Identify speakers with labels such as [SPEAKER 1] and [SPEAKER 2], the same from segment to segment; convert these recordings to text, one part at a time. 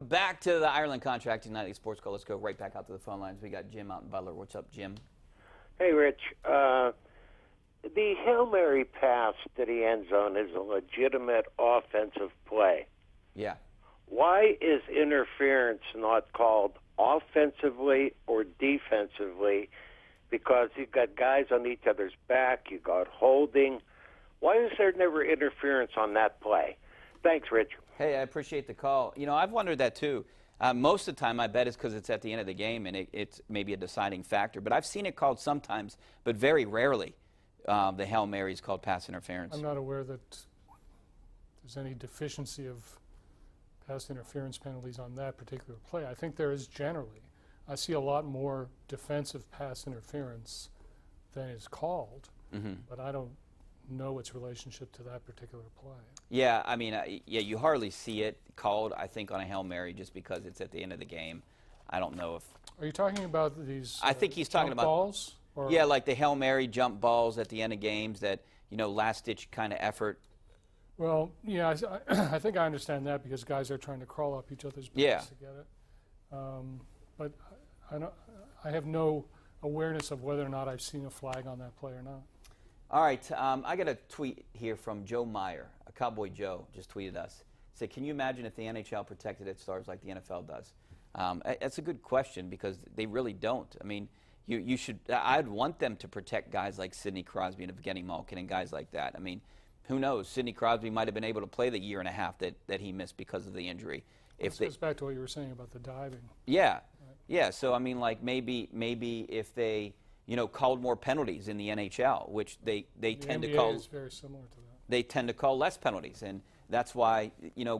[SPEAKER 1] Back to the Ireland Contracting Nightly Sports Call. Let's go right back out to the phone lines. We got Jim out in Butler. What's up, Jim?
[SPEAKER 2] Hey, Rich. The Hail Mary pass to the end zone is a legitimate offensive play.
[SPEAKER 1] Yeah.
[SPEAKER 2] Why is interference not called offensively or defensively? Because you've got guys on each other's back, you got holding. Why is there never interference on that play? Thanks, Rich.
[SPEAKER 1] Hey, I appreciate the call. You know, I've wondered that too. Most of the time, I bet it's because it's at the end of the game and it's maybe a deciding factor. But I've seen it called sometimes, but very rarely. The Hail Mary is called pass interference.
[SPEAKER 3] I'm not aware that there's any deficiency of pass interference penalties on that particular play. I think there is generally. I see a lot more defensive pass interference than is called, but I don't know its relationship to that particular play.
[SPEAKER 1] Yeah, I mean, yeah, you hardly see it called, I think, on a Hail Mary just because it's at the end of the game. I don't know if...
[SPEAKER 3] Are you talking about these
[SPEAKER 1] I think he's talking about
[SPEAKER 3] balls? Or?
[SPEAKER 1] Yeah, like the Hail Mary jump balls at the end of games that, you know, last-ditch kind of effort.
[SPEAKER 3] Well, yeah, I think I understand that because guys are trying to crawl up each other's backs to get it. But I have no awareness of whether or not I've seen a flag on that play or not.
[SPEAKER 1] All right, I got a tweet here from Joe Meyer, a Cowboy Joe, just tweeted us. He said, can you imagine if the NHL protected its stars like the NFL does? That's a good question because they really don't. I mean, you should. I'd want them to protect guys like Sidney Crosby and Evgeny Malkin and guys like that. I mean, who knows? Sidney Crosby might have been able to play the year and a half that he missed because of the injury.
[SPEAKER 3] This goes back to what you were saying about the diving.
[SPEAKER 1] Yeah,
[SPEAKER 3] right.
[SPEAKER 1] Yeah. So I mean, like maybe if they called more penalties in the NHL, which they tend to call.
[SPEAKER 3] The NBA is very similar to that.
[SPEAKER 1] They tend to call less penalties, and that's why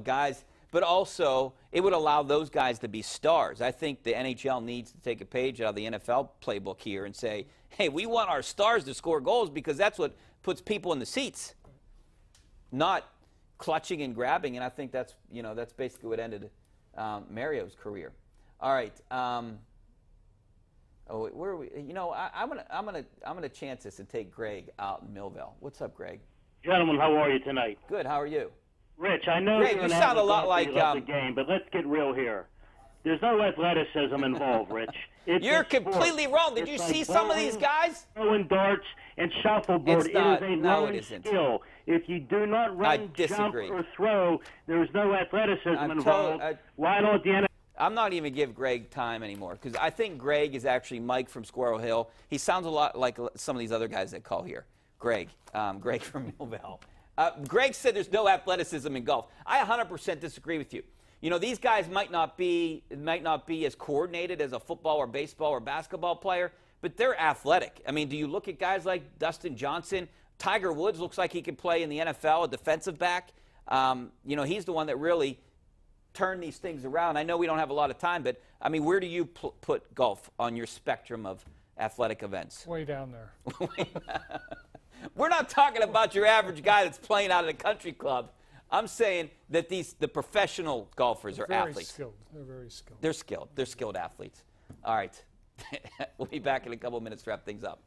[SPEAKER 1] guys. But also, it would allow those guys to be stars. I think the NHL needs to take a page out of the NFL playbook here and say, hey, we want our stars to score goals because that's what puts people in the seats, not clutching and grabbing. And I think that's basically what ended Mario's career. All right. Where are we? I'm gonna chance this and take Greg out in Millville. What's up, Greg?
[SPEAKER 4] Gentlemen, how are you tonight?
[SPEAKER 1] Good. How are you?
[SPEAKER 4] Rich, I know
[SPEAKER 1] Greg,
[SPEAKER 4] you're
[SPEAKER 1] you sound a lot like
[SPEAKER 4] the game, but let's get real here. There's no athleticism involved, Rich.
[SPEAKER 1] You're completely wrong. Did you see some of these guys?
[SPEAKER 4] Throwing darts and shuffleboard. It is a learned skill. If you do not run, jump, or throw, there's no athleticism involved. Why don't the NFL?
[SPEAKER 1] I'm not even give Greg time anymore because I think Greg is actually Mike from Squirrel Hill. He sounds a lot like some of these other guys that call here. Greg from Millville. Greg said there's no athleticism in golf. I 100% disagree with you. You know, these guys might not be as coordinated as a football or baseball or basketball player, but they're athletic. I mean, do you look at guys like Dustin Johnson? Tiger Woods looks like he could play in the NFL, a defensive back. He's the one that really turned these things around. I know we don't have a lot of time, but, I mean, where do you put golf on your spectrum of athletic events?
[SPEAKER 3] Way down there.
[SPEAKER 1] We're not talking about your average guy that's playing out at a country club. I'm saying that the professional golfers are athletes.
[SPEAKER 3] Skilled. They're very skilled.
[SPEAKER 1] They're skilled. They're skilled athletes. All right. We'll be back in a couple of minutes to wrap things up.